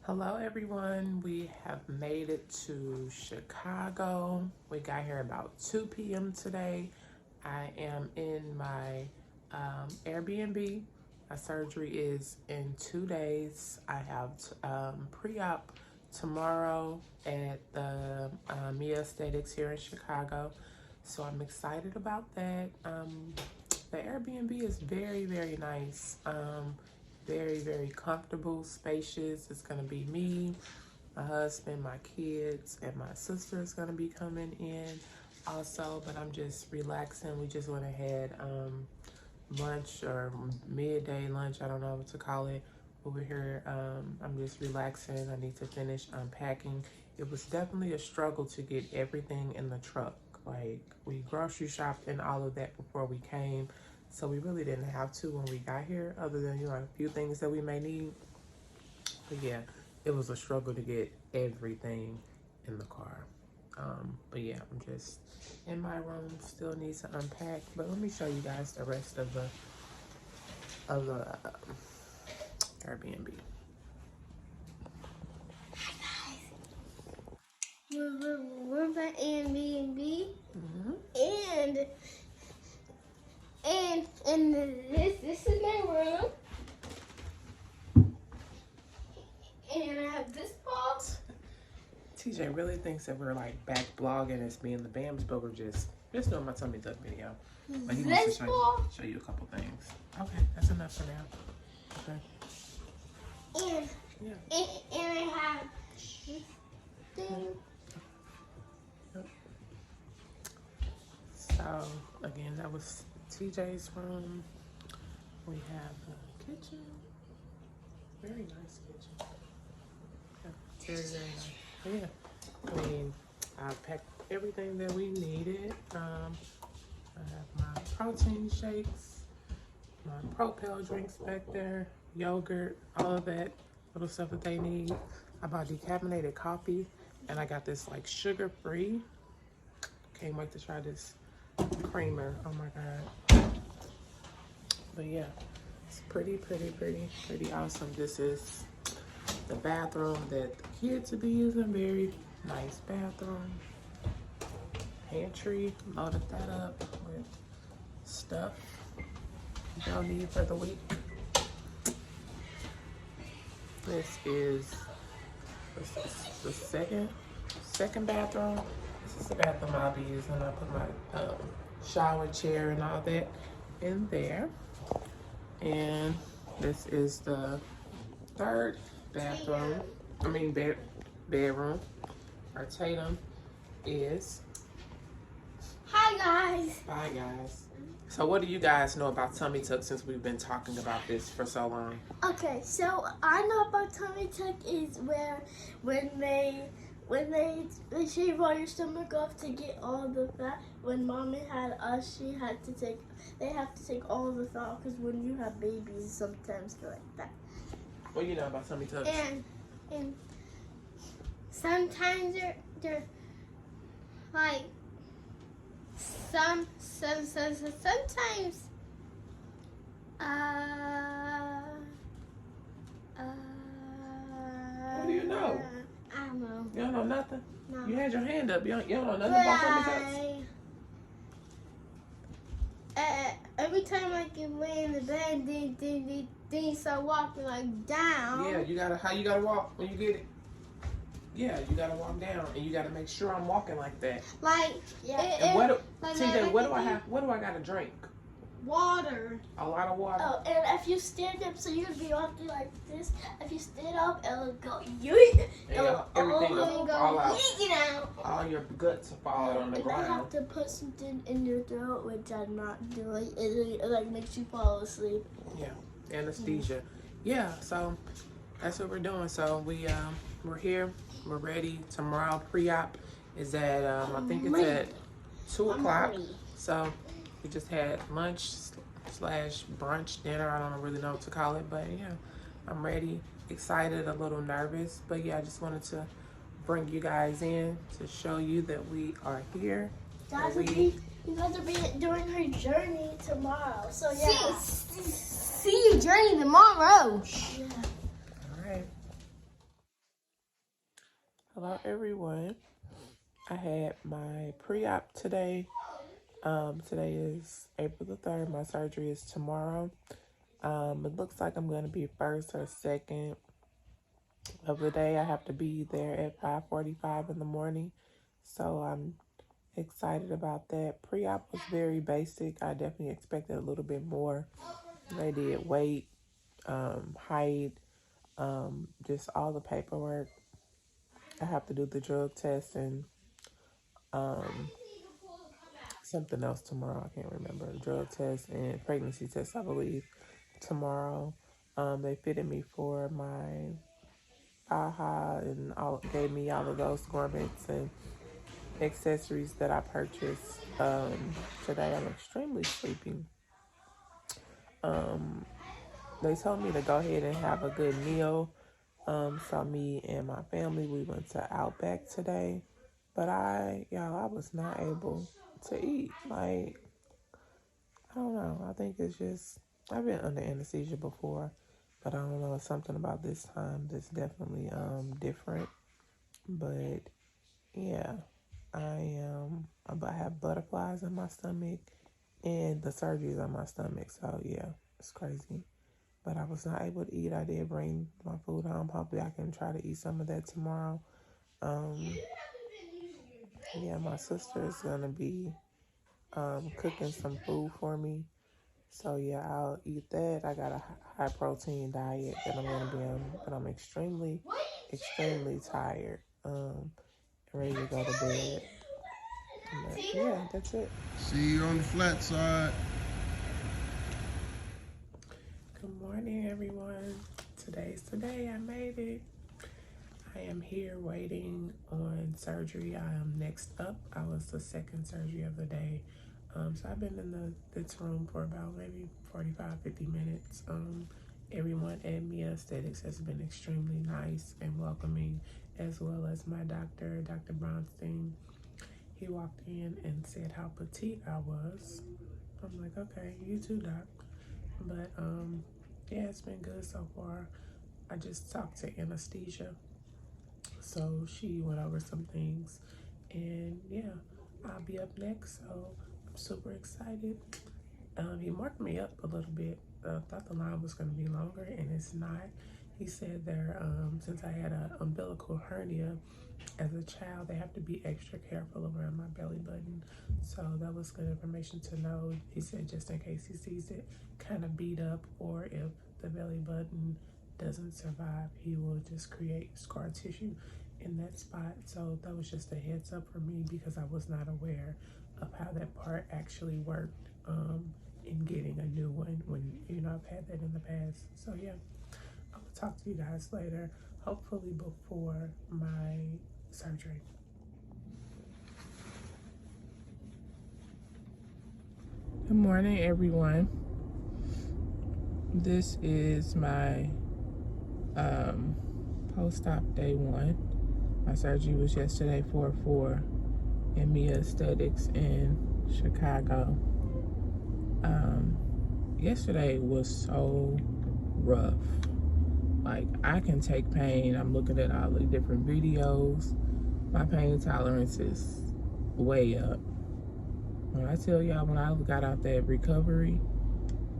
Hello everyone, we have made it to Chicago. We got here about 2 p.m. today. I am in my Airbnb. My surgery is in 2 days. I have pre-op tomorrow at the Mia Aesthetics here in Chicago. So I'm excited about that. The Airbnb is very, very nice. Very, very comfortable, spacious. It's gonna be me, my husband, my kids, and my sister is gonna be coming in also, but I'm just relaxing. We just went ahead lunch or midday lunch, I don't know what to call it, over here. I'm just relaxing. I need to finish unpacking. It was definitely a struggle to get everything in the truck. Like, we grocery shopped and all of that before we came. So we really didn't have to when we got here, other than, a few things that we may need. But yeah, it was a struggle to get everything in the car. But yeah, I'm just in my room, still need to unpack. But let me show you guys the rest of the Airbnb. We're by Airbnb, and this is my room, and I have this box. TJ really thinks that we're like back blogging as me and the Bams, but we're just doing my tummy tuck video. But he wants to show you a couple things. Okay, that's enough for now. Okay. And I have this thing. So again, that was TJ's room. We have a kitchen. Very nice kitchen. Yeah, very, very nice. But yeah, I mean, I packed everything that we needed. I have my protein shakes, my Propel drinks back there, yogurt, all of that little stuff that they need. I bought decaffeinated coffee, and I got this like sugar-free. Can't wait to try this creamer. Oh my god. But yeah, it's pretty awesome. This is the bathroom that the kids will be using. Very nice bathroom. Pantry, loaded that up with stuff they'll need for the week. This is the second bathroom. This is the bathroom I'll be using. I put my shower chair and all that in there. And this is the third bathroom. Bedroom. Our Tatum is. Hi guys. Bye guys. So what do you guys know about tummy tuck, since we've been talking about this for so long? Okay, so I know about tummy tuck is where when they shave all your stomach off to get all the fat. When mommy had us, they have to take all the fat off, because when you have babies, sometimes they're like that. What do you know about tummy tucks? And sometimes they're like sometimes what do you know? I don't know. You don't know nothing? No. You had your hand up. You don't know nothing about tummy tucks? Every time I can lay in the bed, they start walking like down. Yeah, how you gotta walk when you get it? Yeah, you gotta walk down, and you gotta make sure I'm walking like that. And what do I gotta drink? Water. A lot of water. Oh, and if you stand up, so you'll be walking like this. If you stand up, it'll go yeet. Everything will fall out. Out. All your guts will fall out on the ground. I have to put something in your throat, which I'm not doing. It like makes you fall asleep. Yeah, anesthesia. Yeah, so that's what we're doing. So we're here. We're ready. Tomorrow pre-op is at I think it's at 2 o'clock. So we just had lunch / brunch, dinner. I don't really know what to call it, but yeah, I'm ready, excited, a little nervous. But yeah, I just wanted to bring you guys in to show you that we are here. You guys will be doing her journey tomorrow. So yeah. See your journey tomorrow. Yeah. Hello everyone. I had my pre-op today. Today is April the 3rd. My surgery is tomorrow. It looks like I'm going to be first or second of the day. I have to be there at 5:45 in the morning. So I'm excited about that. Pre-op was very basic. I definitely expected a little bit more. They did weight, height, just all the paperwork. I have to do the drug test and um, something else tomorrow. I can't remember. Drug test and pregnancy test, I believe, tomorrow. They fitted me for my AHA and gave me all of those garments and accessories that I purchased today. I'm extremely sleepy. They told me to go ahead and have a good meal. So me and my family, we went to Outback today. But I was not able to eat. Like, I don't know. I think it's just, I've been under anesthesia before, but I don't know. It's something about this time that's definitely different. But yeah, I have butterflies in my stomach and the surgery's on my stomach. So yeah, it's crazy. But I was not able to eat. I did bring my food home. Hopefully I can try to eat some of that tomorrow. Yeah, my sister is going to be cooking some food for me. So yeah, I'll eat that. I got a high protein diet that I'm going to be on, but I'm extremely tired. Ready to go to bed. But yeah, that's it. See you on the flat side. Good morning, everyone. Today's the day. I made it. I am here waiting on surgery. I am next up. I was the second surgery of the day. So I've been in this room for about maybe 45-50 minutes. Everyone at Mia Aesthetics has been extremely nice and welcoming, as well as my doctor, Dr. Bronstein. He walked in and said how petite I was. I'm like, okay, you too, doc. But yeah, it's been good so far. I just talked to anesthesia, so she went over some things, and yeah, I'll be up next. So I'm super excited. He marked me up a little bit. Thought the line was going to be longer, and it's not. He said there, since I had an umbilical hernia as a child, they have to be extra careful around my belly button. So that was good information to know. He said just in case he sees it kind of beat up, or if the belly button doesn't survive, he will just create scar tissue in that spot. So that was just a heads up for me, because I was not aware of how that part actually worked in getting a new one when, I've had that in the past. So yeah, I will talk to you guys later, hopefully before my surgery. Good morning, everyone. This is my post-op day 1. My surgery was yesterday, 4/4, in Mia Aesthetics in Chicago. Yesterday was so rough. Like, I can take pain. I'm looking at all the different videos. My pain tolerance is way up. When I tell y'all, when I got out that recovery,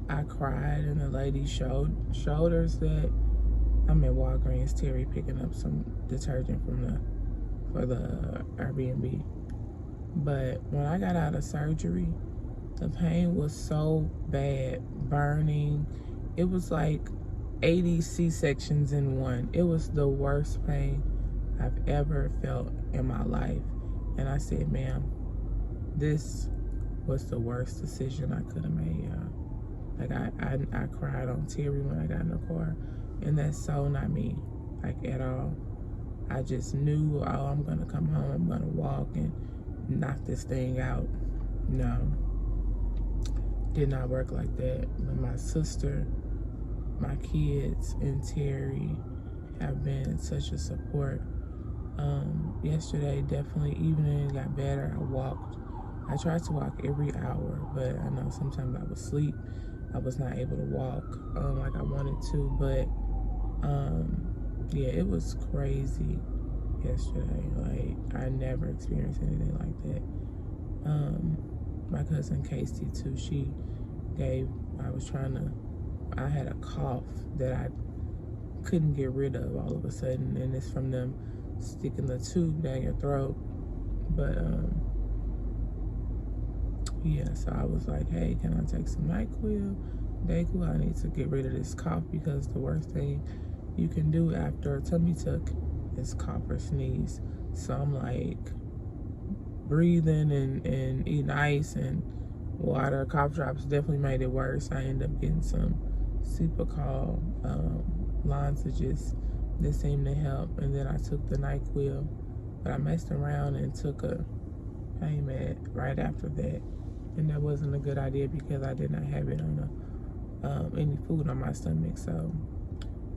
I cried, and the lady showed us that I'm at Walgreens, Terry, picking up some detergent for the Airbnb. But when I got out of surgery, the pain was so bad, burning. It was like 80 C-sections in one. It was the worst pain I've ever felt in my life. And I said, ma'am, this was the worst decision I could have made, y'all. Like, I cried on Terry when I got in the car. And that's so not me, like, at all. I just knew, oh, I'm going to come home, I'm going to walk and knock this thing out. No. Did not work like that. But my sister, my kids, and Terry have been such a support. Yesterday, definitely, evening got better. I walked. I tried to walk every hour, but I know sometimes I would sleep. I was not able to walk like I wanted to, but yeah, it was crazy. yesterday. Like, I never experienced anything like that. My cousin Casey too, I had a cough that I couldn't get rid of all of a sudden, and it's from them sticking the tube down your throat. But yeah, so I was like, hey, can I take some NyQuil, Dayquil? I need to get rid of this cough, because the worst thing you can do after a tummy tuck is cough or sneeze. So I'm like breathing and eating ice and water. Cough drops definitely made it worse. I ended up getting some Supercall lozenges that seemed to help, and then I took the NyQuil, but I messed around and took a pain med right after that, and that wasn't a good idea because I did not have it on any food on my stomach. So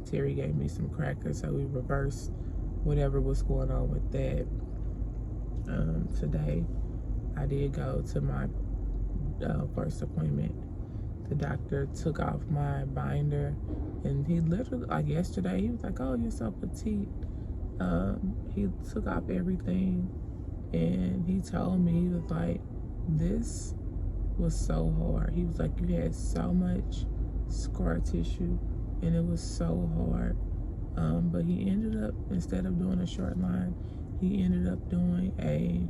Terry gave me some crackers, so we reversed whatever was going on with that. Today I did go to my first appointment. The doctor took off my binder, and he literally, like yesterday, he was like, oh, you're so petite. He took off everything, and he told me, he was like, this was so hard. He was like, you had so much scar tissue, and it was so hard. But he ended up, instead of doing a short line, he ended up doing a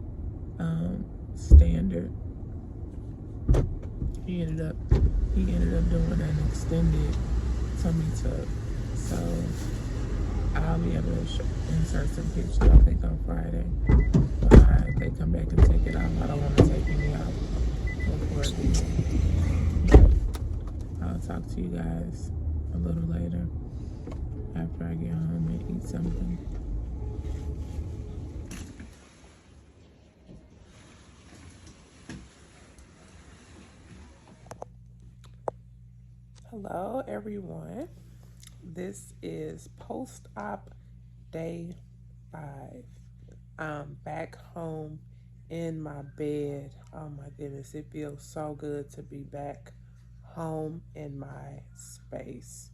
standard. He ended up doing an extended tummy tuck. So I'll be able to insert some pictures, I think, on Friday. When they come back and take it off. I don't want to take any out before it leaves. I'll talk to you guys a little later after I get home and eat something. Hello, everyone. This is post-op day 5. I'm back home in my bed. Oh my goodness, it feels so good to be back home in my space.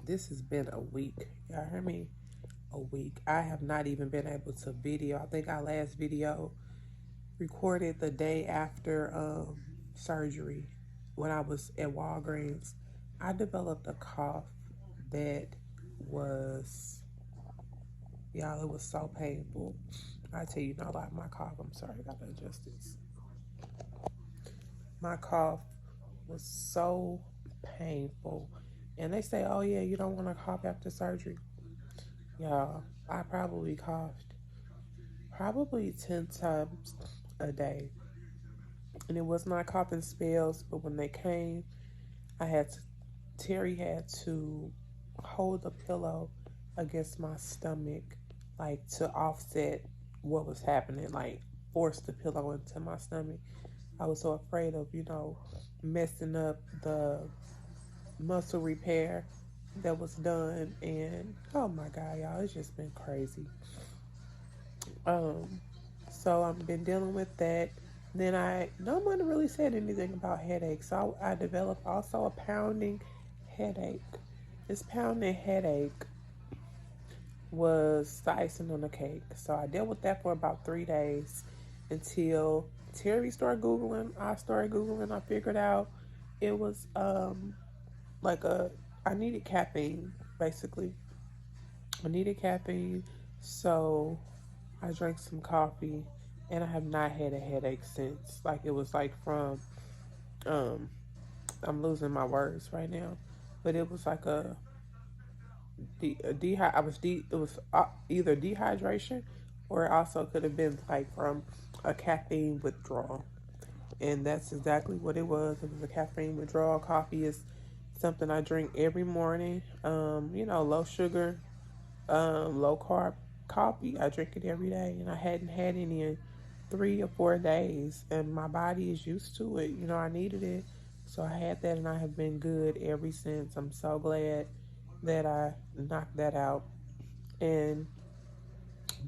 This has been a week. Y'all heard me? A week. I have not even been able to video. I think our last video recorded the day after surgery when I was at Walgreens. I developed a cough that was, y'all, it was so painful. I tell you, not like my cough. I'm sorry, I gotta adjust this. My cough was so painful. And they say, oh yeah, you don't want to cough after surgery. Y'all, I probably coughed 10 times a day. And it was not coughing spells, but when they came, Terry had to hold the pillow against my stomach, like to offset what was happening, like force the pillow into my stomach. I was so afraid of, messing up the muscle repair that was done, and oh my God, y'all, it's just been crazy. So I've been dealing with that. Then no one really said anything about headaches. So I developed also a pounding headache. This pounding headache was the icing on the cake. So I dealt with that for about 3 days until Terry started Googling. I started Googling. I figured out it was I needed caffeine, basically. I needed caffeine, so I drank some coffee, and I have not had a headache since. Like, it was like from, I'm losing my words right now, but it was like it was either dehydration, or it also could have been like from a caffeine withdrawal. And that's exactly what it was. It was a caffeine withdrawal. Coffee is something I drink every morning. Low sugar, low carb coffee. I drink it every day, and I hadn't had any in 3 or 4 days, and my body is used to it. I needed it, so I had that, and I have been good ever since. I'm so glad that I knocked that out. And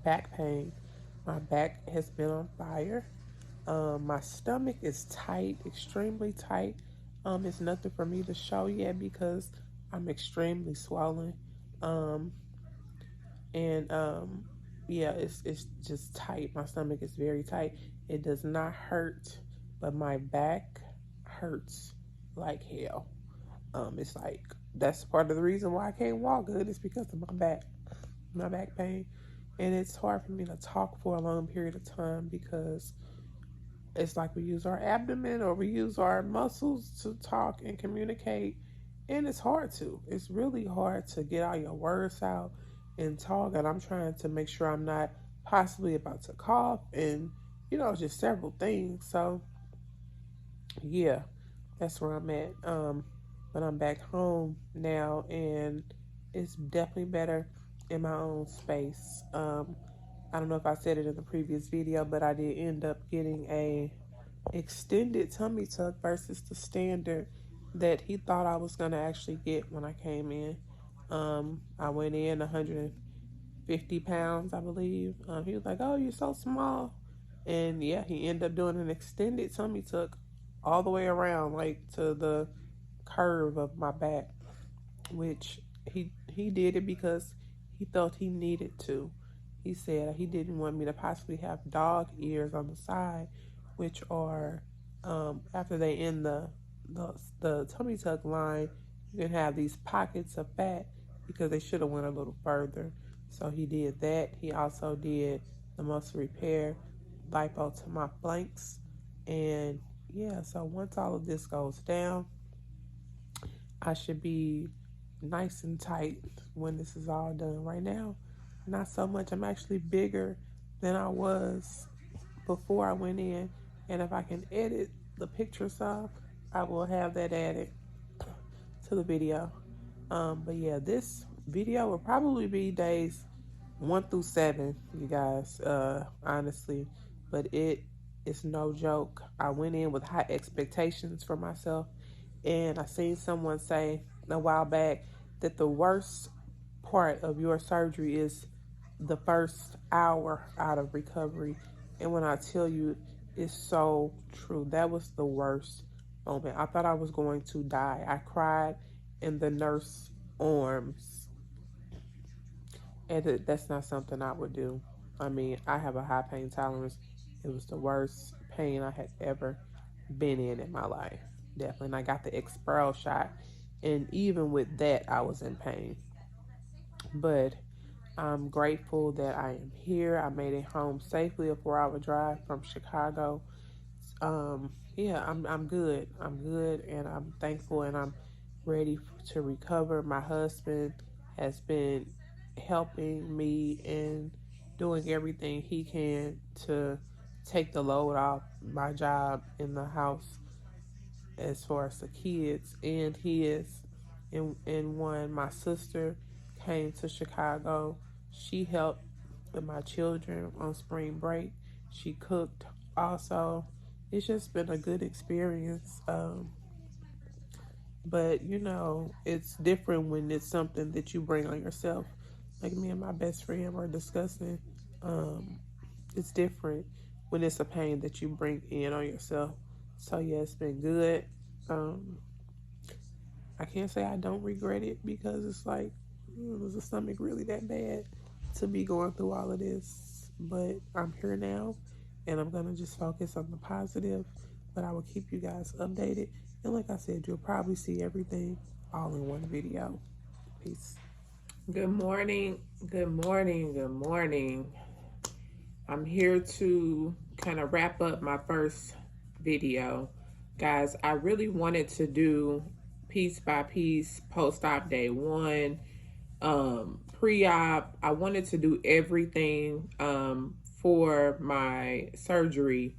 back pain. My back has been on fire. My stomach is tight, extremely tight. It's nothing for me to show yet because I'm extremely swollen. And yeah, it's just tight. My stomach is very tight. It does not hurt, but my back hurts like hell. It's like that's part of the reason why I can't walk good is because of my back pain, and it's hard for me to talk for a long period of time because it's like we use our abdomen or we use our muscles to talk and communicate, and it's hard to. It's really hard to get all your words out and talk, and I'm trying to make sure I'm not possibly about to cough and just several things. So yeah, that's where I'm at. But I'm back home now, and it's definitely better in my own space. I don't know if I said it in the previous video, but I did end up getting a extended tummy tuck versus the standard that he thought I was gonna actually get when I came in. I went in 150 pounds, I believe. He was like, "Oh, you're so small," and yeah, he ended up doing an extended tummy tuck all the way around, like to the curve of my back, which he did it because he felt he needed to. He said he didn't want me to possibly have dog ears on the side, which are after they end the tummy tuck line, you can have these pockets of fat because they should have went a little further. So he did that. He also did the muscle repair, lipo to my flanks, and yeah. So once all of this goes down, I should be nice and tight when this is all done. Right now, not so much. I'm actually bigger than I was before I went in. And if I can edit the picture some, I will have that added to the video. But yeah, this video will probably be days 1 through 7, you guys, honestly. But it is no joke. I went in with high expectations for myself, and I seen someone say a while back that the worst part of your surgery is the first hour out of recovery. And when I tell you, it's so true. That was the worst moment. I thought I was going to die. I cried in the nurse arms, and that's not something I would do. I mean, I have a high pain tolerance. It was the worst pain I had ever been in my life. Definitely. And I got the Exparel shot. And even with that, I was in pain. But I'm grateful that I am here. I made it home safely, a 4-hour drive from Chicago. Yeah, I'm good. I'm good, and I'm thankful, and I'm ready to recover. My husband has been helping me and doing everything he can to take the load off my job in the house as far as the kids and his. And when my sister came to Chicago, she helped with my children on spring break. She cooked also. It's just been a good experience. But it's different when it's something that you bring on yourself. Like me and my best friend were discussing. It's different when it's a pain that you bring in on yourself. So yeah, it's been good. I can't say I don't regret it because it's like, was the stomach really that bad to be going through all of this? But I'm here now, and I'm gonna just focus on the positive. But I will keep you guys updated, and like I said, you'll probably see everything all in one video. Peace. Good morning. Good morning. Good morning. I'm here to kind of wrap up my first video. Guys, I really wanted to do piece by piece, post-op day 1, pre-op. I wanted to do everything for my surgery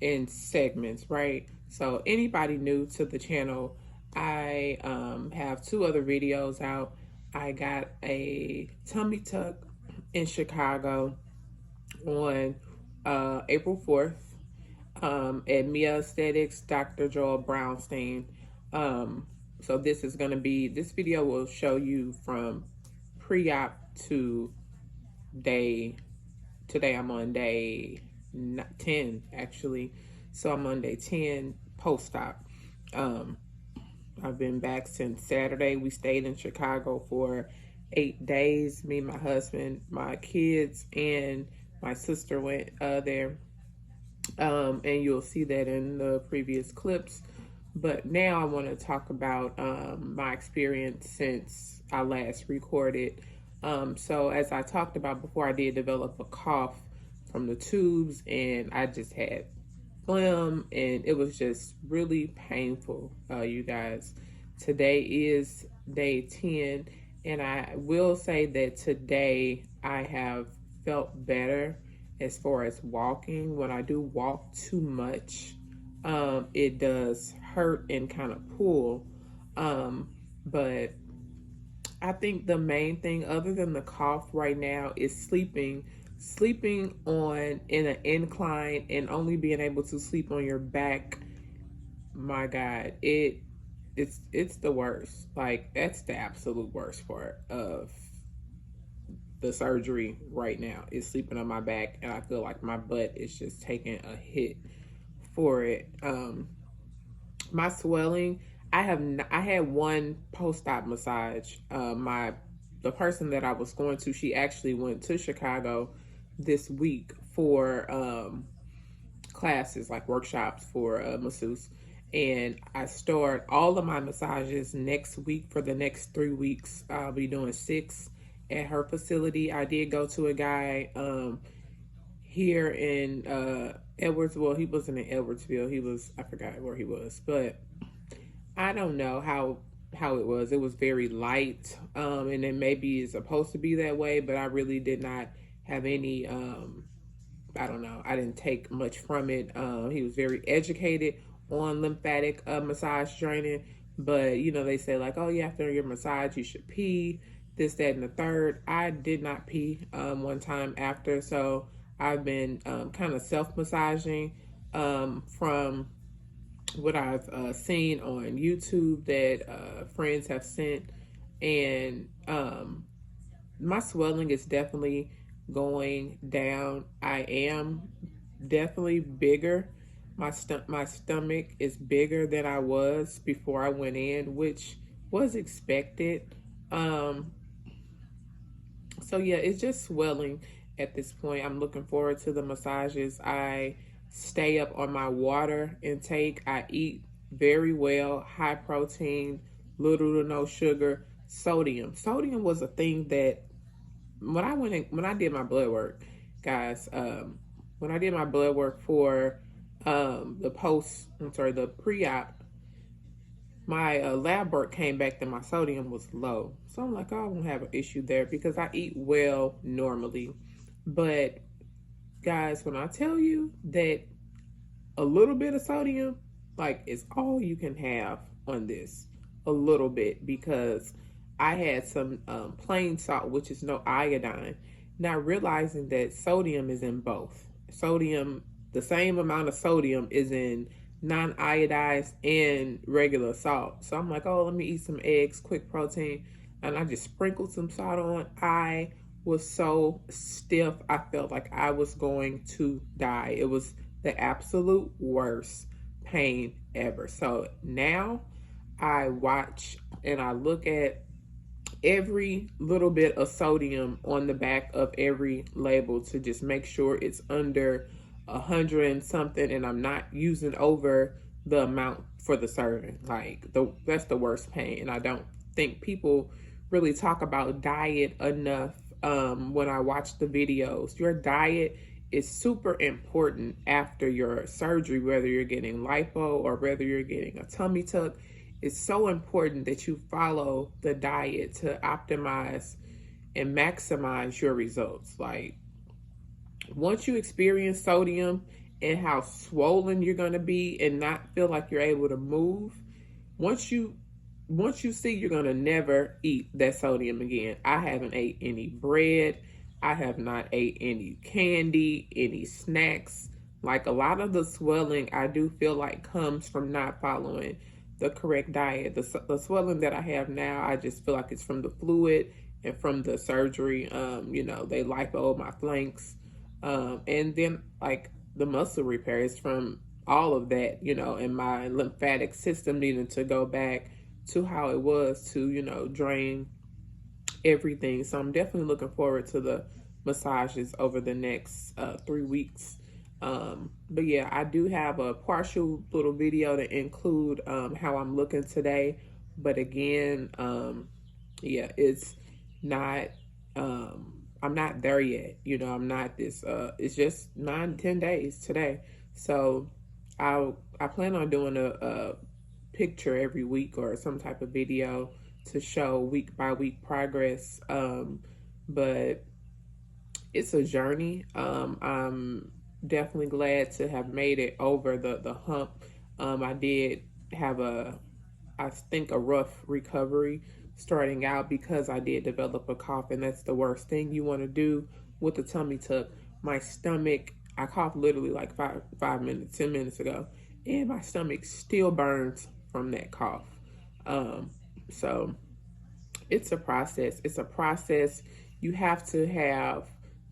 in segments, right? So anybody new to the channel, I have 2 other videos out. I got a tummy tuck in Chicago on April 4th at Mia Aesthetics, Dr. Joel Brownstein. So this video will show you from pre-op to today I'm on day 10 actually. So I'm on day 10 post-op. I've been back since Saturday. We stayed in Chicago for 8 days. Me, my husband, my kids, and my sister went there. And you'll see that in the previous clips. But now I want to talk about my experience since I last recorded. So as I talked about before, I did develop a cough from the tubes, and I just had phlegm, and it was just really painful, you guys. Today is day 10, and I will say that today I have felt better as far as walking. When I do walk too much, it does hurt and kind of pull. But I think the main thing, other than the cough right now, is sleeping on in an incline and only being able to sleep on your back. My God, it's the worst. Like, that's the absolute worst part of the surgery right now, is sleeping on my back, and I feel like my butt is just taking a hit for it. My swelling, I had one post-op massage. The person that I was going to, she actually went to Chicago this week for classes, like workshops for masseuse. And I start all of my massages next week. For the next 3 weeks, I'll be doing 6 at her facility. I did go to a guy here in Edwardsville. He wasn't in Edwardsville. I forgot where he was, but I don't know how it was. It was very light, and then maybe it's supposed to be that way, but I really did not have any, I don't know. I didn't take much from it. He was very educated on lymphatic massage draining, but they say like, oh yeah, after your massage you should pee, this, that, and the third. I did not pee one time after, so I've been kind of self-massaging from what I've seen on YouTube that friends have sent, and my swelling is definitely going down. I am definitely bigger. My stomach is bigger than I was before I went in, which was expected. So yeah, it's just swelling at this point. I'm looking forward to the massages. I stay up on my water intake. I eat very well, high protein, little to no sugar. Sodium was a thing that when I did my blood work, guys, when I did my blood work for the pre-op, my lab work came back that my sodium was low. So I'm like, oh, I won't have an issue there because I eat well normally. But guys, when I tell you that a little bit of sodium, like, is all you can have on this, a little bit, because I had some plain salt, which is no iodine, not realizing that sodium is in both. Sodium, the same amount of sodium is in non-iodized and regular salt. So I'm like, oh, let me eat some eggs, quick protein. And I just sprinkled some salt on. I was so stiff. I felt like I was going to die. It was the absolute worst pain ever. So now I watch and I look at every little bit of sodium on the back of every label to just make sure it's under 100 and something, and I'm not using over the amount for the serving. Like, that's the worst pain. And I don't think people really talk about diet enough. When I watch the videos, your diet is super important after your surgery, whether you're getting lipo or whether you're getting a tummy tuck. It's so important that you follow the diet to optimize and maximize your results. Like, once you experience sodium and how swollen you're going to be and not feel like you're able to move, once you see, you're going to never eat that sodium again. I haven't ate any bread. I have not ate any candy, any snacks. Like, a lot of the swelling I do feel like comes from not following the correct diet. The swelling that I have now, I just feel like it's from the fluid and from the surgery. They lipo my flanks. And then, like, the muscle repair is from all of that, and my lymphatic system needing to go back to how it was to, drain everything. So I'm definitely looking forward to the massages over the next 3 weeks. But yeah, I do have a partial little video to include how I'm looking today. But again, yeah, it's not, I'm not there yet. You know, I'm not this, it's just 9-10 days today. So I plan on doing a picture every week or some type of video to show week by week progress. But it's a journey. I'm definitely glad to have made it over the hump. I did have I think a rough recovery starting out because I did develop a cough, and that's the worst thing you want to do with a tummy tuck. My stomach, I coughed literally like 10 minutes ago, and my stomach still burns from that cough. So it's a process. It's a process. You have to have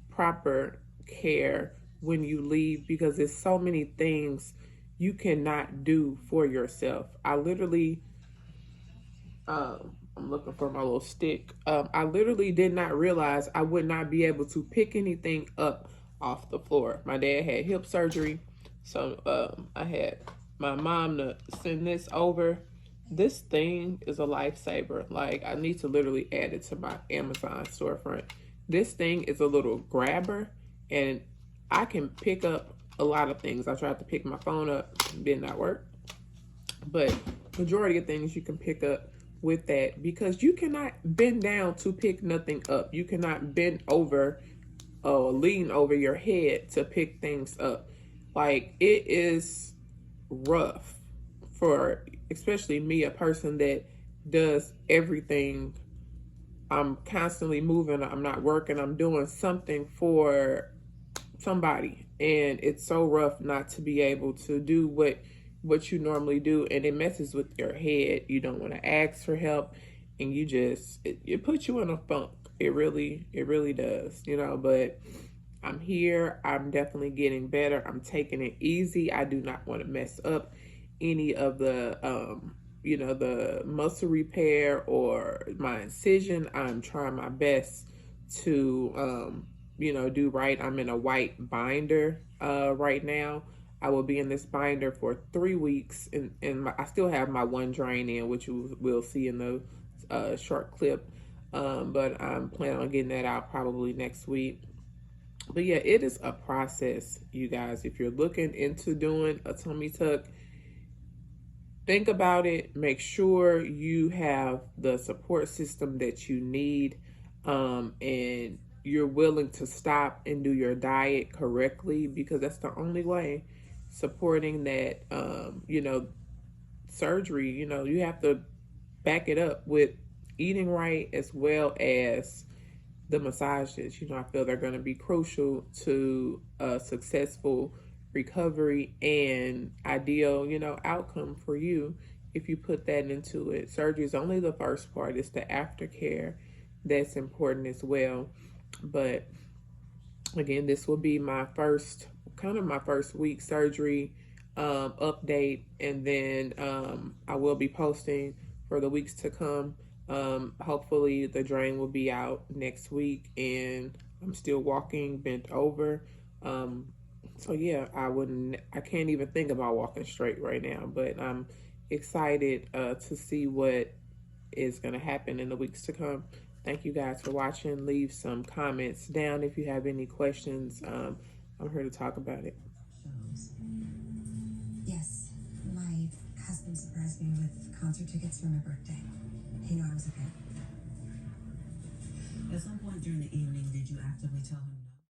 proper care when you leave because there's so many things you cannot do for yourself. I literally, I'm looking for my little stick. I literally did not realize I would not be able to pick anything up off the floor. My dad had hip surgery, so I had my mom to send this over. This thing is a lifesaver. Like, I need to literally add it to my Amazon storefront. This thing is a little grabber, and I can pick up a lot of things. I tried to pick my phone up, did not work. But majority of things you can pick up with that because you cannot bend down to pick nothing up. You cannot bend over or lean over your head to pick things up. Like, it is rough for especially me, a person that does everything. I'm constantly moving. I'm not working. I'm doing something for somebody, and it's so rough not to be able to do what you normally do, and it messes with your head. You don't want to ask for help, and you just it puts you in a funk. It really does, you know. But I'm here. I'm definitely getting better. I'm taking it easy. I do not want to mess up any of the you know, the muscle repair or my incision. I'm trying my best to you know, do right. I'm in a white binder right now. I will be in this binder for 3 weeks, and I still have my one drain in, which you will see in the short clip. But I'm planning on getting that out probably next week. But yeah, it is a process, you guys. If you're looking into doing a tummy tuck, think about it. Make sure you have the support system that you need, and you're willing to stop and do your diet correctly, because that's the only way supporting that, you know, surgery. You know, you have to back it up with eating right as well as the massages. You know, I feel they're going to be crucial to a successful recovery and ideal, you know, outcome for you if you put that into it. Surgery is only the first part. It's the aftercare that's important as well. But again, this will be my first week surgery update, and then I will be posting for the weeks to come. Hopefully the drain will be out next week, and I'm still walking bent over. So yeah, I can't even think about walking straight right now, but I'm excited to see what is going to happen in the weeks to come. Thank you guys for watching. Leave some comments down if you have any questions. I'm here to talk about it. Yes, my husband surprised me with concert tickets for my birthday. He knew I was okay. At some point during the evening, did you actively tell him no?